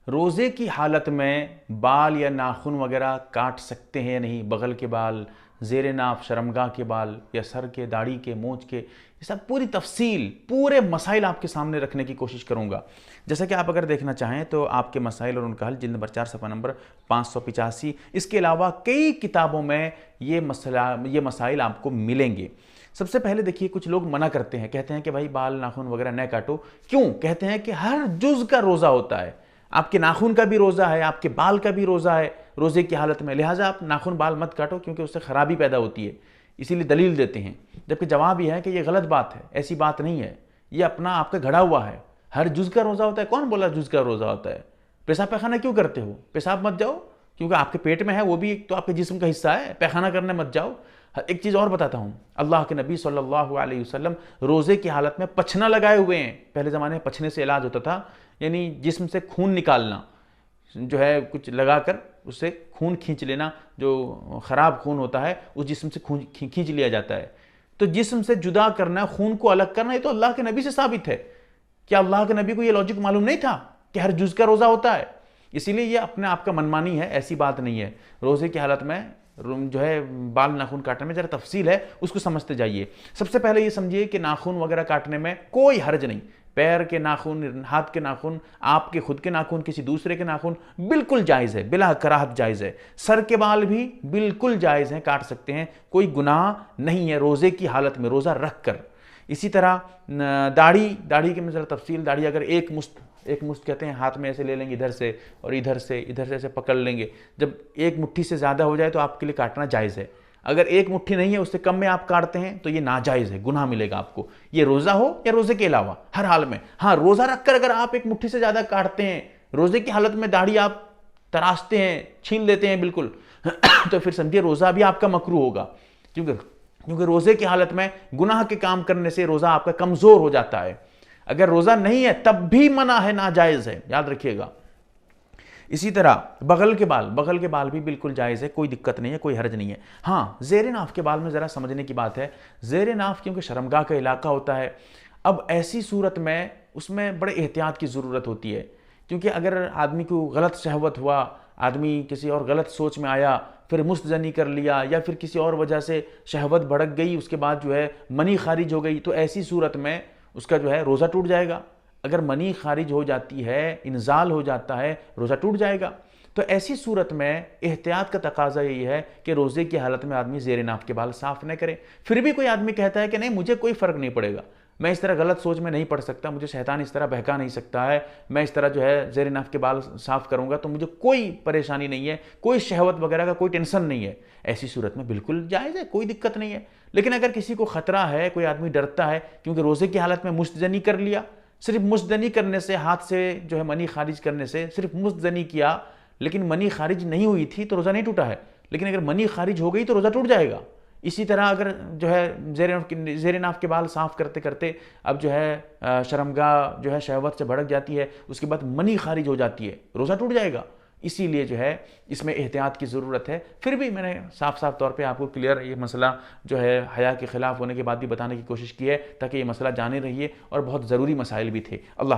روزے کی حالت میں بال یا ناخن وغیرہ کاٹ سکتے ہیں یا نہیں؟ بغل کے بال، زیر ناف شرمگاہ کے بال، یا سر کے، داڑھی کے، مونچھ کے، یہ سب پوری تفصیل، پورے مسائل آپ کے سامنے رکھنے کی کوشش کروں گا۔ جیسا کہ آپ اگر دیکھنا چاہیں تو آپ کے مسائل اور ان کا حل جلد نمبر 4 صفحہ نمبر 585، اس کے علاوہ کئی کتابوں میں یہ مسائل آپ کو ملیں گے۔ سب سے پہلے دیکھیے، کچھ لوگ منع کرتے ہیں، کہتے ہیں کہ بھائی بال ناخن وغیرہ نہ کاٹو۔ کیوں؟ کہتے ہیں کہ ہر جز کا روزہ ہوتا ہے، آپ کے ناخن کا بھی روزہ ہے، آپ کے بال کا بھی روزہ ہے روزے کی حالت میں، لہٰذا آپ ناخن بال مت کاٹو کیونکہ اس سے خرابی پیدا ہوتی ہے، اسی لیے دلیل دیتے ہیں۔ جبکہ جواب یہ ہے کہ یہ غلط بات ہے، ایسی بات نہیں ہے، یہ اپنا آپ کا گھڑا ہوا ہے۔ ہر جز کا روزہ ہوتا ہے؟ کون بولا جز کا روزہ ہوتا ہے؟ پیشاب پیخانہ کیوں کرتے ہو؟ پیشاب مت جاؤ، کیونکہ آپ کے پیٹ میں ہے، وہ بھی تو آپ کے جسم کا حصہ ہے، پیخانہ کرنے مت جاؤ۔ ایک چیز اور بتاتا ہوں، اللہ کے نبی صلی اللہ علیہ وسلم روزے کی حالت میں پچھنا لگائے ہوئے ہیں۔ پہلے زمانے میں پچھنے سے علاج ہوتا تھا، یعنی جسم سے خون نکالنا، جو ہے کچھ لگا کر اس سے خون کھینچ لینا، جو خراب خون ہوتا ہے اس جسم سے خون کھینچ لیا جاتا ہے۔ تو جسم سے جدا کرنا، خون کو الگ کرنا، یہ تو اللہ کے نبی سے ثابت ہے۔ کیا اللہ کے نبی کو یہ لاجک معلوم نہیں تھا کہ ہر جز کا روزہ ہوتا ہے؟ اسی لیے یہ اپنے آپ کا منمانی ہے، ایسی بات نہیں ہے۔ روزے کی حالت میں جو ہے بال ناخن کاٹنے میں ذرا تفصیل ہے، اس کو سمجھتے جائیے۔ سب سے پہلے یہ سمجھیے کہ ناخن وغیرہ کاٹنے میں کوئی حرج نہیں۔ پیر کے ناخن، ہاتھ کے ناخن، آپ کے خود کے ناخن، کسی دوسرے کے ناخن، بالکل جائز ہے، بلا کراہت جائز ہے۔ سر کے بال بھی بالکل جائز ہیں، کاٹ سکتے ہیں، کوئی گناہ نہیں ہے روزے کی حالت میں، روزہ رکھ کر۔ اسی طرح داڑھی کی میں ذرا تفصیل، داڑھی اگر ایک مشت کہتے ہیں، ہاتھ میں ایسے لے لیں گے، ادھر سے اور ادھر سے ایسے پکڑ لیں گے، جب ایک مٹھی سے زیادہ ہو جائے تو آپ کے لیے کاٹنا جائز ہے۔ اگر ایک مٹھی نہیں ہے، اس سے کم میں آپ کاٹتے ہیں تو یہ ناجائز ہے، گناہ ملے گا آپ کو، یہ روزہ ہو یا روزے کے علاوہ، ہر حال میں۔ ہاں، روزہ رکھ کر اگر آپ ایک مٹھی سے زیادہ کاٹتے ہیں، روزے کی حالت میں داڑھی آپ تراشتے ہیں، چھین لیتے ہیں بالکل، تو پھر سمجھیے روزہ بھی آپ کا مکروہ ہوگا، کیونکہ روزے کی حالت میں گناہ کے کام کرنے سے روزہ آپ کا کمزور ہو جاتا ہے۔ اگر روزہ نہیں ہے تب بھی منع ہے، ناجائز ہے، یاد رکھیے گا۔ اسی طرح بغل کے بال بھی بالکل جائز ہے، کوئی دقت نہیں ہے، کوئی حرج نہیں ہے۔ ہاں، زیر ناف کے بال میں ذرا سمجھنے کی بات ہے، زیر ناف کیونکہ شرمگاہ کا علاقہ ہوتا ہے، اب ایسی صورت میں اس میں بڑے احتیاط کی ضرورت ہوتی ہے، کیونکہ اگر آدمی کو غلط شہوت ہوا، آدمی کسی اور غلط سوچ میں آیا، پھر مست زنی کر لیا، یا پھر کسی اور وجہ سے شہوت بھڑک گئی، اس کے بعد جو ہے منی خارج ہو گئی، تو ایسی صورت میں اس کا جو ہے روزہ ٹوٹ جائے گا۔ اگر منی خارج ہو جاتی ہے، انزال ہو جاتا ہے، روزہ ٹوٹ جائے گا۔ تو ایسی صورت میں احتیاط کا تقاضا یہی ہے کہ روزے کی حالت میں آدمی زیر ناف کے بال صاف نہ کرے۔ پھر بھی کوئی آدمی کہتا ہے کہ نہیں، مجھے کوئی فرق نہیں پڑے گا، میں اس طرح غلط سوچ میں نہیں پڑ سکتا، مجھے شیطان اس طرح بہکا نہیں سکتا ہے، میں اس طرح جو ہے زیر ناف کے بال صاف کروں گا تو مجھے کوئی پریشانی نہیں ہے، کوئی شہوت وغیرہ کا کوئی ٹینشن نہیں ہے۔ ایسی صورت میں بالکل جائز ہے، کوئی دقت نہیں ہے۔ لیکن اگر کسی کو خطرہ ہے، کوئی آدمی ڈرتا ہے کیونکہ روزے کی حالت میں مستزنی کر لیا، صرف مستزنی کرنے سے، ہاتھ سے جو ہے منی خارج کرنے سے، صرف مستزنی کیا لیکن منی خارج نہیں ہوئی تھی تو روزہ نہیں ٹوٹا ہے، لیکن اگر منی خارج ہو گئی تو روزہ ٹوٹ جائے گا۔ اسی طرح اگر جو ہے زیر ناف کے بال صاف کرتے کرتے اب جو ہے شرمگاہ جو ہے شہوت سے بھڑک جاتی ہے، اس کے بعد منی خارج ہو جاتی ہے، روزہ ٹوٹ جائے گا۔ اسی لیے جو ہے اس میں احتیاط کی ضرورت ہے۔ پھر بھی میں نے صاف طور پہ آپ کو کلیئر یہ مسئلہ جو ہے حیا کے خلاف ہونے کے بعد بھی بتانے کی کوشش کی ہے، تاکہ یہ مسئلہ جانے رہیے، اور بہت ضروری مسائل بھی تھے۔ اللہ